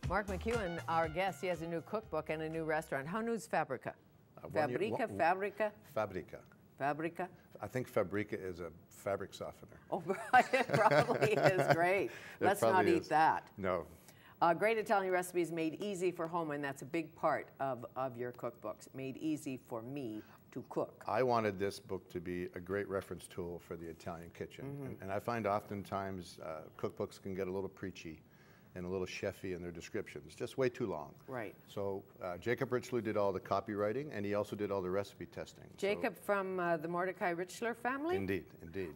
Mark McEwan, our guest, he has a new cookbook and a new restaurant. How new is Fabrica? Fabrica? Fabrica? I think Fabrica is a fabric softener. Oh, it probably is great. Let's not eat that. No. Great Italian recipes made easy for home, and that's a big part of your cookbooks. Made easy for me to cook. I wanted this book to be a great reference tool for the Italian kitchen. And I find oftentimes cookbooks can get a little preachy and a little chefy in their descriptions, just way too long. Right. So Jacob Richler did all the copywriting, and he also did all the recipe testing. Jacob from the Mordecai Richler family? Indeed, indeed.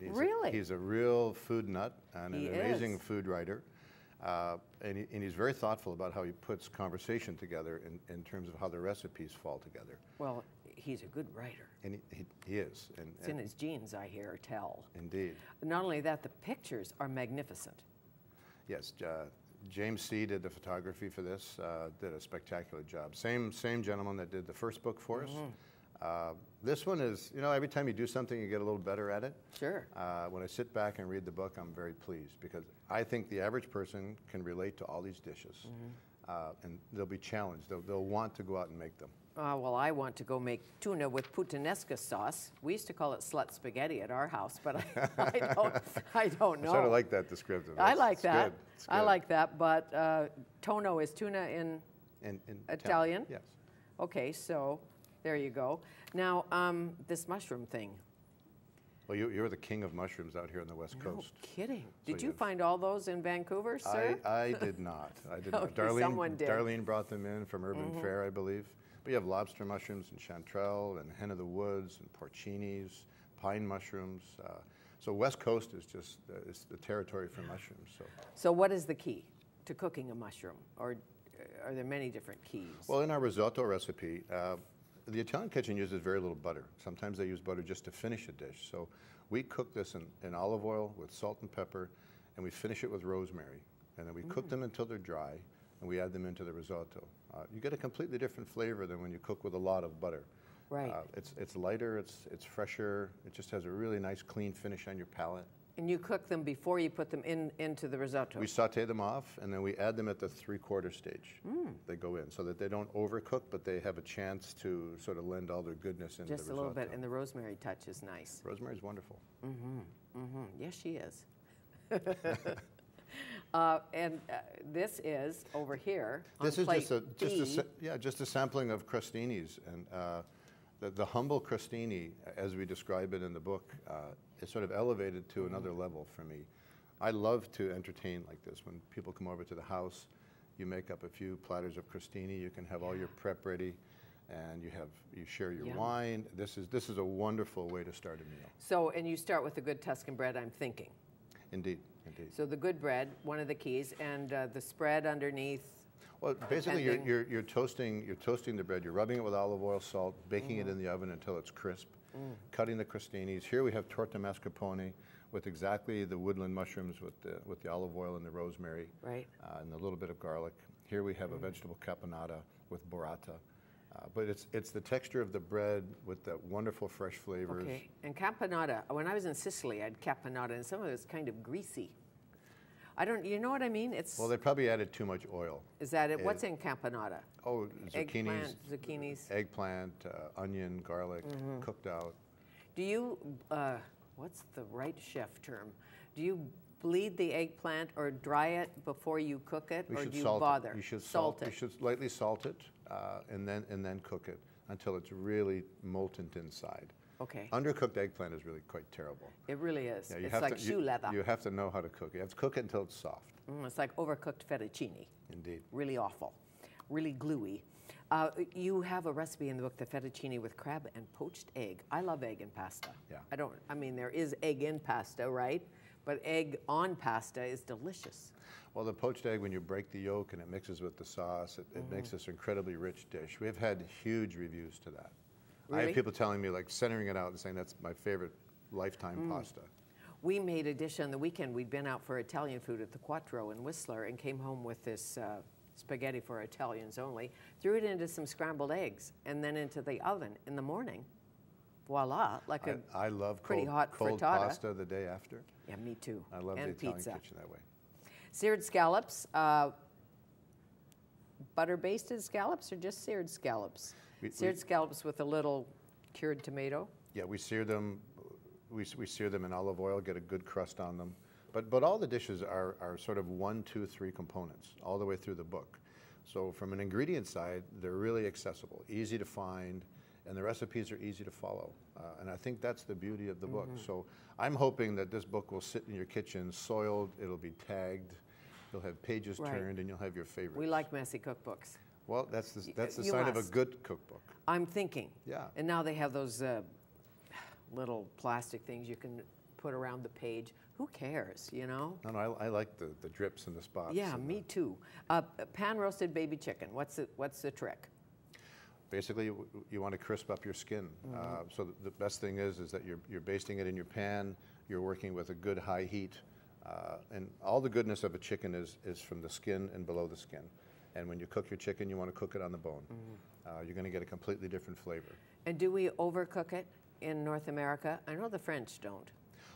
He's a real food nut and an amazing is. food writer. And he's very thoughtful about how he puts conversation together in terms of how the recipes fall together. Well, he's a good writer. And he is. It's in his genes, I hear tell. Indeed. Not only that, the pictures are magnificent. Yes, James C. did the photography for this, did a spectacular job. Same gentleman that did the first book for us. This one is, every time you do something, you get a little better at it. Sure. When I sit back and read the book, I'm very pleased because I think the average person can relate to all these dishes. And they'll be challenged. They'll want to go out and make them. Well, I want to go make tuna with puttanesca sauce. We used to call it slut spaghetti at our house, but I don't know. I sort of like that descriptive. I like that. Good. It's I good. like that, but tono is tuna in Italian? Yes. Okay, so there you go. Now, this mushroom thing. Well, you're the king of mushrooms out here on the West Coast. No kidding. So Did you find all those in Vancouver, sir? I did not. I did not. Okay, someone did. Darlene brought them in from Urban Fare, I believe. But you have lobster mushrooms and chanterelle and hen of the woods and porcinis, pine mushrooms. So West Coast is just is the territory for mushrooms. So what is the key to cooking a mushroom? Or are there many different keys? Well, in our risotto recipe, the Italian kitchen uses very little butter. Sometimes they use butter just to finish a dish. So we cook this in olive oil with salt and pepper, and we finish it with rosemary. And then we cook them until they're dry, and we add them into the risotto. You get a completely different flavor than when you cook with a lot of butter. Right. It's lighter, it's fresher, it just has a really nice clean finish on your palate. And you cook them before you put them into the risotto? We saute them off, and then we add them at the 3/4 stage. They go in, so that they don't overcook, but they have a chance to sort of lend all their goodness into the risotto. Just a little bit, and the rosemary touch is nice. Rosemary's wonderful. Yes, she is. This is over here on This is plate just a sampling of crostinis, and the humble crostini, as we describe it in the book, is sort of elevated to another level for me. I love to entertain like this. When people come over to the house, you make up a few platters of crostini. You can have all your prep ready, and you share your wine. This is a wonderful way to start a meal. So, and you start with the good Tuscan bread, I'm thinking. Indeed, indeed. So the good bread, one of the keys, and the spread underneath. Well, basically, you're toasting the bread. You're rubbing it with olive oil, salt, baking it in the oven until it's crisp, cutting the crostinis. Here we have torta mascarpone with exactly the woodland mushrooms with the olive oil and the rosemary, right, and a little bit of garlic. Here we have a vegetable caponata with burrata. But it's the texture of the bread with the wonderful fresh flavors. Okay, and caponata. When I was in Sicily, I had caponata, and some of it was kind of greasy. You know what I mean? Well, they probably added too much oil. Is that it? What's in caponata? Oh, zucchinis. Eggplant, onion, garlic, cooked out. Do you, what's the right chef term? Do you bleed the eggplant or dry it before you cook it, or do you bother? You should salt it. You should lightly salt it, and then cook it until it's really molten inside. Okay. Undercooked eggplant is really quite terrible. It really is. Yeah, it's like shoe leather. You have to know how to cook it. You have to cook it until it's soft. It's like overcooked fettuccine. Indeed. Really awful. Really gluey. You have a recipe in the book, the fettuccine with crab and poached egg. I love egg in pasta. Yeah. There is egg in pasta, right? But egg on pasta is delicious. Well, the poached egg, when you break the yolk and it mixes with the sauce, it makes this incredibly rich dish. We've had huge reviews to that. Really? I have people telling me, like, centering it out and saying that's my favorite lifetime pasta. We made a dish on the weekend. We'd been out for Italian food at the Quattro in Whistler and came home with this spaghetti for Italians only, threw it into some scrambled eggs, and then into the oven in the morning. Voila, like I love pretty hot cold frittata. Pasta the day after. Yeah, me too. I love and the Italian pizza. kitchen that way. Seared scallops. butter-basted scallops or just seared scallops? Seared we scallops with a little cured tomato? Yeah, we sear them. We sear them in olive oil, get a good crust on them. But all the dishes are sort of 1, 2, 3 components all the way through the book. So from an ingredient side, they're really accessible, easy to find, and the recipes are easy to follow. And I think that's the beauty of the book. So I'm hoping that this book will sit in your kitchen soiled, it'll be tagged, you'll have pages turned, and you'll have your favorites. We like messy cookbooks. Well, that's the sign of a good cookbook. I'm thinking. Yeah. And now they have those little plastic things you can put around the page. Who cares, you know? No, I like the drips and the spots. Yeah, me too. Pan roasted baby chicken. What's the trick? Basically, you want to crisp up your skin. So the best thing is that you're basting it in your pan. You're working with a good high heat, and all the goodness of a chicken is from the skin and below the skin. And when you cook your chicken, you want to cook it on the bone. You're going to get a completely different flavor. And do we overcook it in North America? I know the French don't.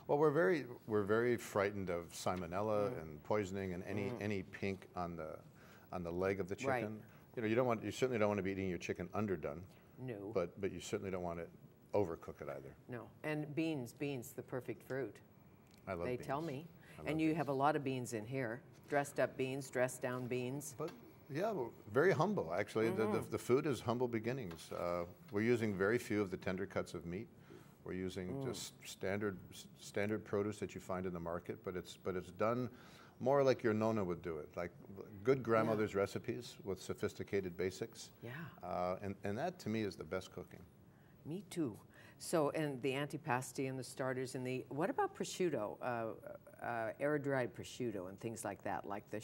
Well, we're very frightened of salmonella and poisoning and any pink on the leg of the chicken. Right. You know, you certainly don't want to be eating your chicken underdone. No. But you certainly don't want to overcook it either. No. And beans, the perfect fruit. I love beans. They tell me. And you have a lot of beans in here. Dressed up beans, dressed down beans. But yeah, well, very humble actually. The food is humble beginnings. We're using very few of the tender cuts of meat. We're using just standard produce that you find in the market, but it's done more like your nonna would do it, like good grandmother's recipes with sophisticated basics. Yeah. And that to me is the best cooking. Me too. So, and the antipasti and the starters and what about prosciutto, air-dried prosciutto and things like that, like the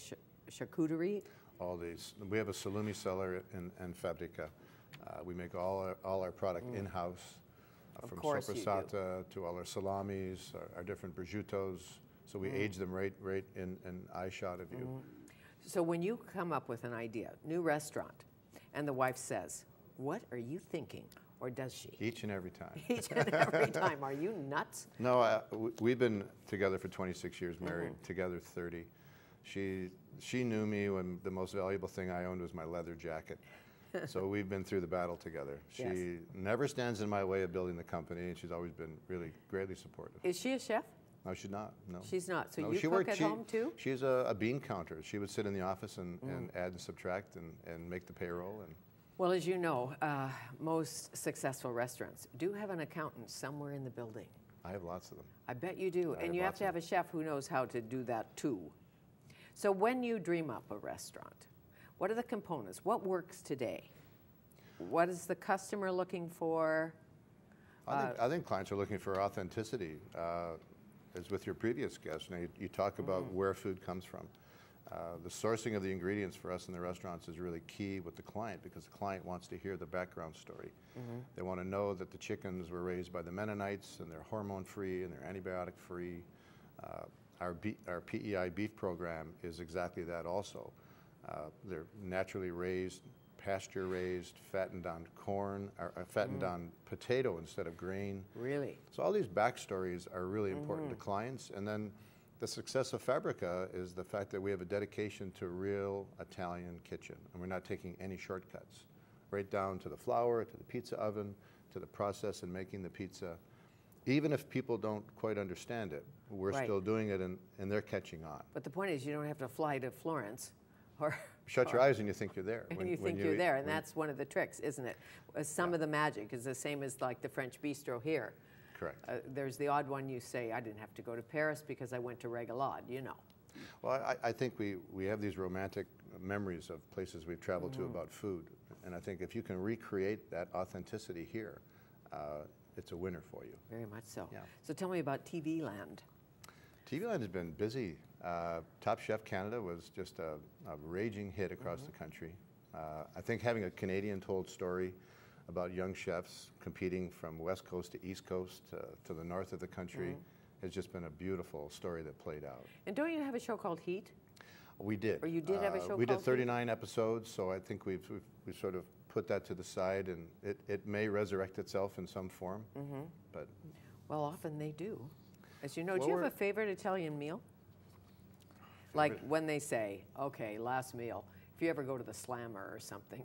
charcuterie? All these. We have a salumi cellar in Fabrica. We make all our product in-house. From soppressata to all our salamis, our different prosciuttos. So we age them right in eye shot of you. So when you come up with an idea, new restaurant, and the wife says, "What are you thinking?" Or does she? Each and every time. Each and every time. Are you nuts? No, we've been together for 26 years, married together 30. She knew me when the most valuable thing I owned was my leather jacket. So we've been through the battle together. She never stands in my way of building the company, and she's always been really greatly supportive. Is she a chef? No, she's not. No, she's not. So no, you cook at home too? She's a bean counter. She would sit in the office and add and subtract and make the payroll. And well, as you know, most successful restaurants do have an accountant somewhere in the building. I have lots of them. I bet you do, and you have to have a chef who knows how to do that too. So when you dream up a restaurant, what are the components? What works today? What is the customer looking for? I think clients are looking for authenticity. As with your previous guest, you talk about where food comes from. The sourcing of the ingredients for us in the restaurants is really key with the client because the client wants to hear the background story. They want to know that the chickens were raised by the Mennonites and they're hormone-free and they're antibiotic-free. Our PEI beef program is exactly that also. They're naturally raised, pasture raised, fattened on corn, or fattened on potato instead of grain. Really? So all these backstories are really important to clients. And then the success of Fabrica is the fact that we have a dedication to real Italian kitchen. And we're not taking any shortcuts. Right down to the flour, to the pizza oven, to the process in making the pizza. Even if people don't quite understand it, we're still doing it and they're catching on. But the point is you don't have to fly to Florence or shut your eyes and you think you're there. And you think you're there, and that's one of the tricks, isn't it? Some of the magic is the same as like the French bistro here. Correct. There's the odd one you say, I didn't have to go to Paris because I went to Régalade, you know. Well, I think we have these romantic memories of places we've traveled to about food. And I think if you can recreate that authenticity here, it's a winner for you. Very much so. Yeah. So tell me about TV Land. TV Land has been busy. Top Chef Canada was just a raging hit across the country. I think having a Canadian-told story about young chefs competing from West Coast to East Coast to the north of the country has just been a beautiful story that played out. And don't you have a show called Heat? We did. Or you did have a show called We did Heat? 39 episodes, so I think we've sort of put that to the side, and it may resurrect itself in some form. But well, often they do. As you know, Well, do you have a favorite Italian meal? Like when they say, okay, last meal. If you ever go to the Slammer or something.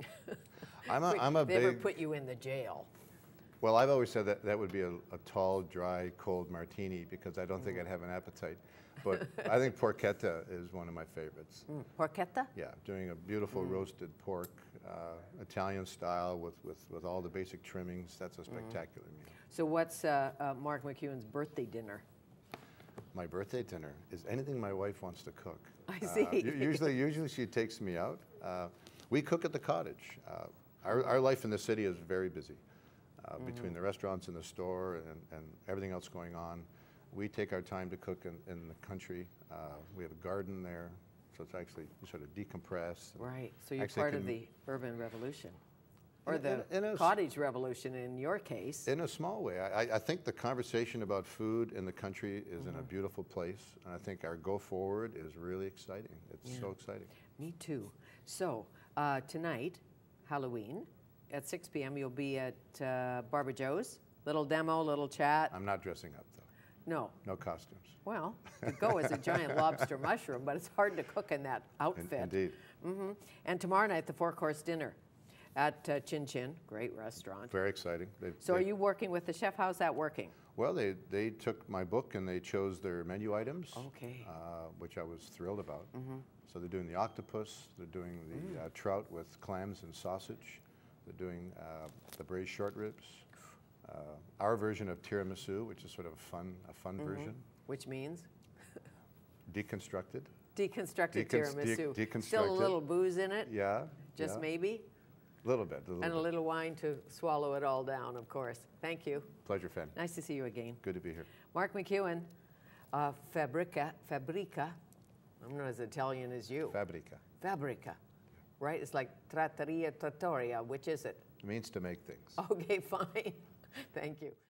I'm a they ever big. put you in the jail. Well, I've always said that that would be a tall, dry, cold martini because I don't think I'd have an appetite. But I think porchetta is one of my favorites. Porchetta? Yeah, doing a beautiful roasted pork, Italian style with all the basic trimmings. That's a spectacular meal. So what's Mark McEwan's birthday dinner? My birthday dinner is anything my wife wants to cook. I see. Usually she takes me out. We cook at the cottage. Our life in the city is very busy. Between the restaurants and the store and everything else going on, we take our time to cook in the country. We have a garden there, so it's actually you sort of decompress. Right, so you're Actually part of the urban revolution, or the in a cottage revolution in your case. In a small way. I think the conversation about food in the country is in a beautiful place, and I think our go forward is really exciting. It's so exciting. Me too. So tonight, Halloween, at 6 p.m. you'll be at Barbara Joe's. Little demo, little chat. I'm not dressing up, though. No. No costumes. Well, you could go as a giant lobster mushroom, but it's hard to cook in that outfit. Indeed. And tomorrow night, the 4-course dinner at Chin Chin, great restaurant. Very exciting. So are you working with the chef? How's that working? Well, they took my book and they chose their menu items, Okay. which I was thrilled about. So they're doing the octopus, they're doing the trout with clams and sausage, they're doing the braised short ribs, our version of tiramisu, which is sort of a fun version. Which means? Deconstructed. Deconstructed tiramisu. Deconstructed. Still a little booze in it? Yeah. Just maybe? A little bit. And a little wine to swallow it all down, of course. Thank you. Pleasure, Fanny. Nice to see you again. Good to be here. Mark McEwan, Fabrica. I'm not as Italian as you. Fabrica. Right? It's like trattoria, trattoria. Which is it? It means to make things. Okay, fine. Thank you.